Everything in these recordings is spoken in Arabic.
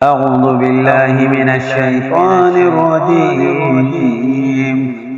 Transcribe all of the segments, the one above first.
أعوذ بالله من الشيطان الرجيم.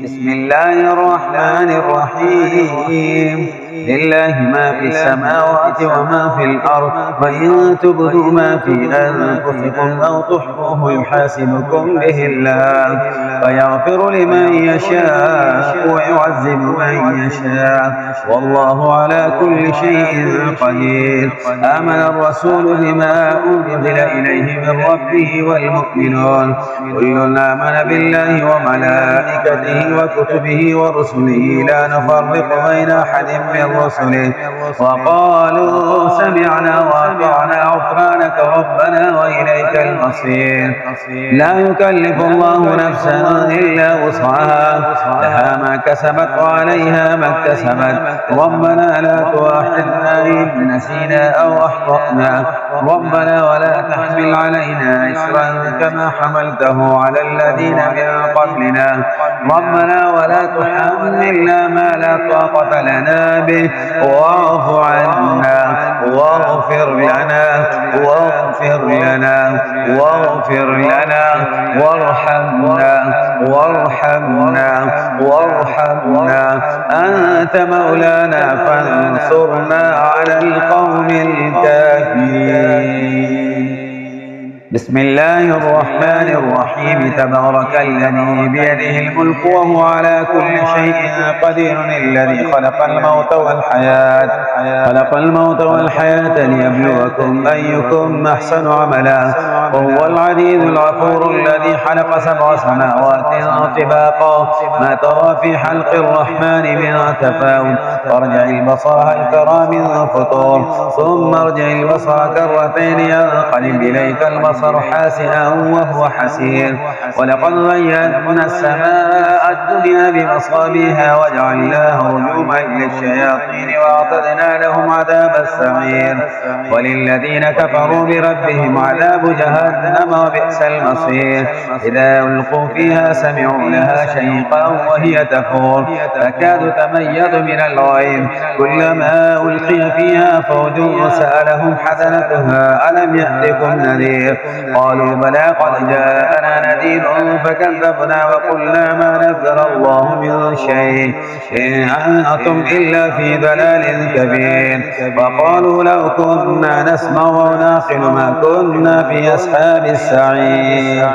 بسم الله الرحمن الرحيم. لله ما في السماوات وما في الأرض، وإن تبدوا ما في أنفسكم أو تخفوه يحاسبكم به الله، فيغفر لمن يشاء ويعذب من يشاء، والله على كل شيء قدير. آمن الرسول بما أنزل إليه من ربه والمؤمنون كل آمن بالله وملائكته وكتبه ورسله لا نفرق بين أحد من رسله، وقالوا سمعنا وأطعنا غفرانك ربنا وإليك المصير. لا يكلف الله نفسا إلا وسعها، لها ما كسبت وعليها ما اكتسبت. ربنا لا تؤاخذنا إن نسينا أو أخطأنا، ربنا ولا تحمل علينا إصرا كما حملته على الذين من قبلنا، ربنا ولا تحملنا ما لا طاقة لنا به، واعف عنا واغفر لنا واغفر لنا واغفر لنا وارحمنا وارحمنا أنت مولانا فانصرنا على القوم الكافرين. بسم الله الرحمن الرحيم. تبارك الذي بيده الملك وهو على كل شيء قدير، الذي خلق الموت والحياة ليبلوكم أيكم أحسن عملا، وهو العزيز الغفور الذي خلق 7 سماوات طباقا، ما ترى في خلق الرحمن من تفاوت، فارجع البصر هل ترى من فطور، ثم ارجع البصر كرتين ينقلب إليك البصر حاسئا وهو حسير. ولقد زينا السماء الدنيا بمصابيها وجعلناها رجوما للشياطين وأعتدنا لهم عذاب السعير. وللذين كفروا بربهم عذاب جهنم وبئس المصير. إذا ألقوا فيها سمعوا لها شيقا وهي تفور، تكاد تميز من الغيظ، كلما ألقي فيها فوج سألهم حسنتها ألم يأتكم نذير، قالوا بلى قد جاءنا نذير فكذبنا وقلنا ما نزل الله من شيء إن أنتم إلا في ضلال كبير. وقالوا لو كنا نسمع ونعقل ما كنا في أصحاب السعير،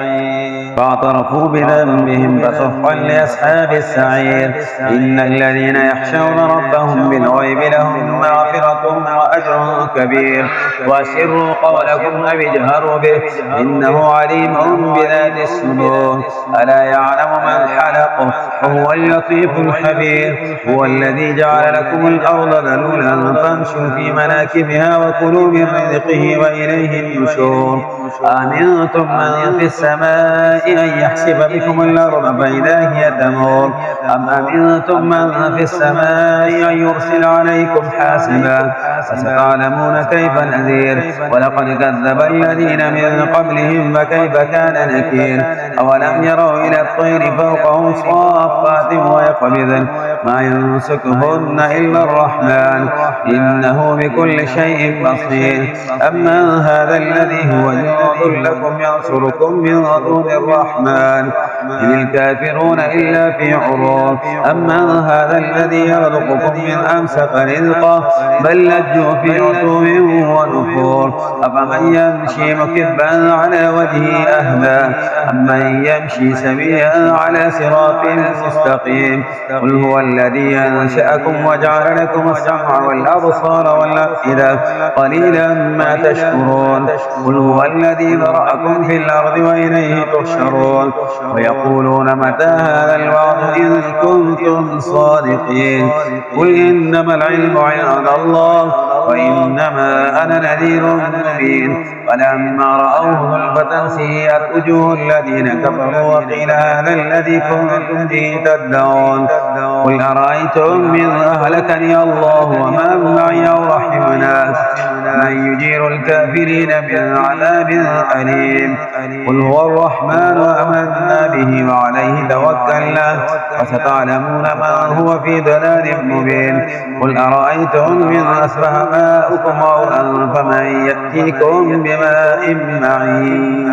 فاعترفوا بذنبهم فسحقا لأصحاب السعير. إن الذين يخشون ربهم بالغيب لهم مغفرة وأجر كبير. وأسروا قولكم أو اجهروا به إنه عليم بذات الصدور. ألا يعلم من خلق وهو اللطيف الخبير. هو الذي جعل لكم الأرض ذلولا فامشوا في مناكبها وكلوا من رزقه وإليه النشور. آمنتم من في السماء أن يحسب بكم الأرض فإذا هي تمور، أم أمنتم من في السماء أن يرسل عليكم حاسبا، فستعلمون كيف نذير. ولقد كذب الذين من قبلهم فكيف كان نكير. أولم يروا إلى الطير فوقهم صافات ويقبضن ما يمسكهن إلا الرحمن إنه بكل شيء بصير. أما هذا الذي هو جند لكم ينصركم من دون الرحمن إن الكافرون إلا في عروض. أما هذا الذي يرزقكم من أمسك رزقه بل لجوا في عتو ونفور. أفمن يمشي مكبا على وجهه أهدى أمن يمشي سويا على صراط مستقيم. قل هو الذي أنشأكم وجعل لكم السمع والأبصار والأفئدة قليلا ما تشكرون. قل هو الذي ذرأكم في الأرض وإليه تحشرون. ويقولون متى هذا الوعد إن كنتم صادقين. قل إنما العلم عند الله وإنما أنا نذير مبين. فلما رأوه زلفة سيئت وجوه الذين كفروا وقيل هذا الذي كنتم به تدعون. قل أرأيتم من أهلكني الله ومن معي أو رحمنا من يجير الكافرين من عذاب أليم. قل هو الرحمن وآمنا به وعليه توكلنا وستعلمون ما هو في ضلال مبين. قل أرأيتم من أصبح ماؤكم غورا فمن يأتيكم بماء معين